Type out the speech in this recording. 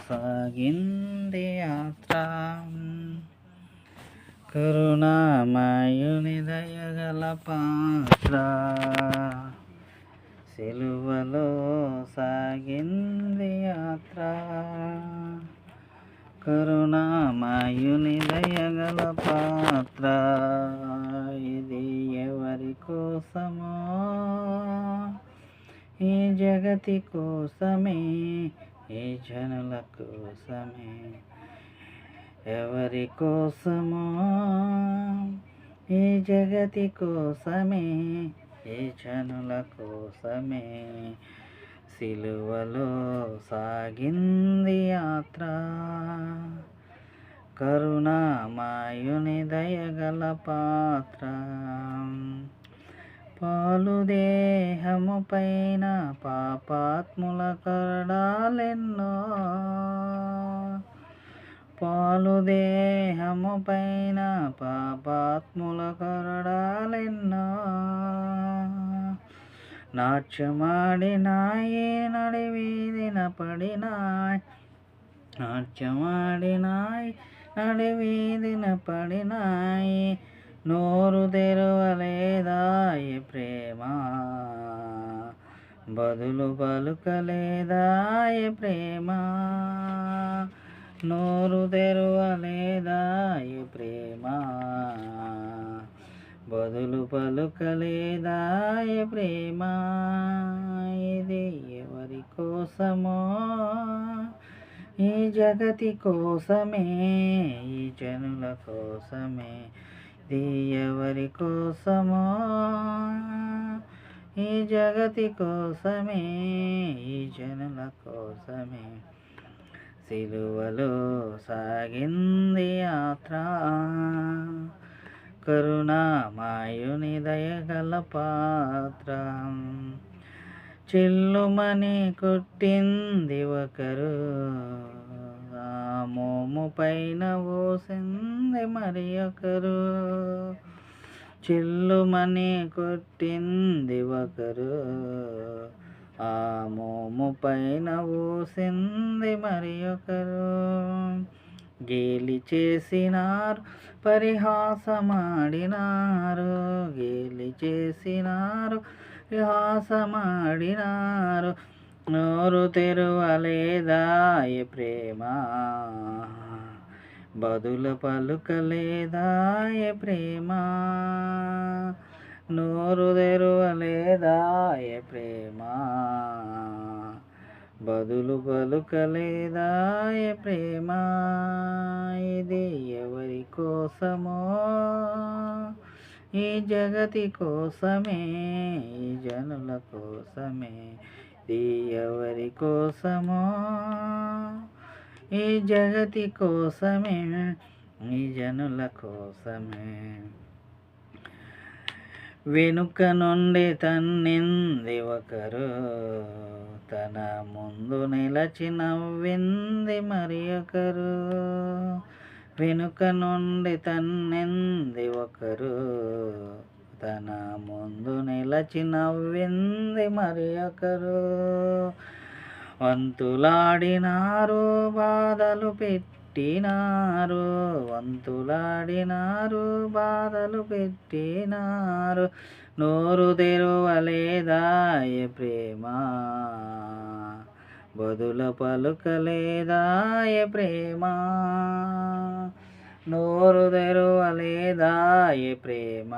సాగింది యాత్ర. కరుణామయుని దయగల పాత్ర, సిలువలో సాగింది యాత్ర. కరుణామయుని దయగల పాత్ర, ఇది ఎవరి కోసమో? ఈ జగతి కోసమే, ఈ జనుల కోసమే. ఎవరి కోసమో? ఈ జగతి కోసమే, ఈ జనుల కోసమే. సిలువలో సాగింది యాత్ర. కరుణామయుని దయగల పాత్ర, పాలు దేహము పైన పాపాత్ముల కరడాలెన్నో. పాలు దేహము పైన పాపాత్ముల కరడాలెన్నో. నాట్యమాడినాయి, నడివీధిన పడినాయి. నాట్యమాడినాయి, నడివీధిన పడినాయి. నోరు తెరవలేదాయి ప్రేమ, బదులు పలుకలేదాయి ప్రేమ. నోరు తెరవలేదాయి ప్రేమ, బదులు పలుకలేదాయి ప్రేమ. ఇది ఎవరి కోసమో? ఈ జగతి కోసమే, ఈ జనుల కోసమే. ఇది ఎవరి కోసమో? ఈ జగతి కోసమే, ఈ జనుల కోసమే. సిలువలో సాగింది యాత్ర. కరుణామయుని దయగల పాత్ర, చిల్లుమని కొట్టింది ఒకరు, ఆ మోము పైన పోసింది మరి ఒకరు. చిల్లుమని కొట్టింది ఒకరు, ఆ మోము పైన పోసింది మరి ఒకరు. గేలి చేసినారు, పరిహాసమాడినారు. గేలి చేసినారు, పరిహాసమాడినారు. నోరు తెరవలేదాయి ప్రేమ, బదులు పలుకలేదాయి ప్రేమ. నోరు తెరవలేదాయి ప్రేమ, బదులు పలుకలేదాయి ప్రేమ. ఇది ఎవరి కోసమో? ఈ జగతి కోసమే, ఈ జనుల కోసమే. ఇది ఎవరి కోసమో? ఈ జగతి కోసమే, ఈ జనుల కోసమే. వెనుక నుండి తన్నింది ఒకరు, తన ముందు నిలచి నవ్వింది మరి ఒకరు. వెనుక నుండి తన్నింది ఒకరు, తన ముందు నిలచి నవ్వింది మరి ఒకరు. వంతులాడినారు, బాధలు పెట్టినారు. వంతులాడినారు, బాధలు పెట్టినారు. నోరు తెరవలేదాయి ప్రేమ, బదులు పలుకలేదాయి ప్రేమ. నోరు తెరవలేదాయి ప్రేమ.